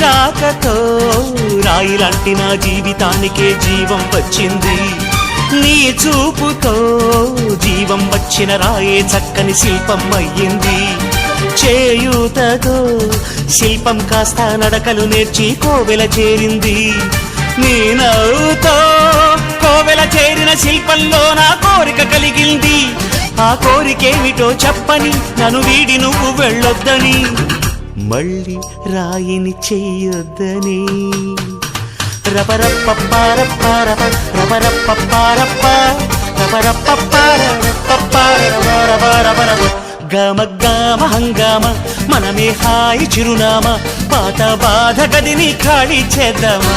రాకతో రాయిలాంటి నా జీవితానికే జీవం వచ్చింది. నీ చూపుతో జీవం వచ్చిన రాయే చక్కని శిల్పం అయ్యింది. చేయూతతో శిల్పం కాస్త నడకలు నేర్చి కోవెల చేరింది. నీ నవ్వుతో కోవెల చేరిన శిల్పంలో నా కోరిక కలిగింది. ఆ కోరికేమిటో చెప్పని నన్ను వీడి నువ్వు వెళ్ళొద్దని, మళ్ళీ రాయిని చెయ్యొద్దని. రపరప్పపారప్పారప రపరప్పపారప్ప రపరప్పపారపపారపరపరపరపరపర గమ గమ హంగామ మనమే హాయి చిరునామా పాత బాధ గదిని ఖాళీ చేద్దామా.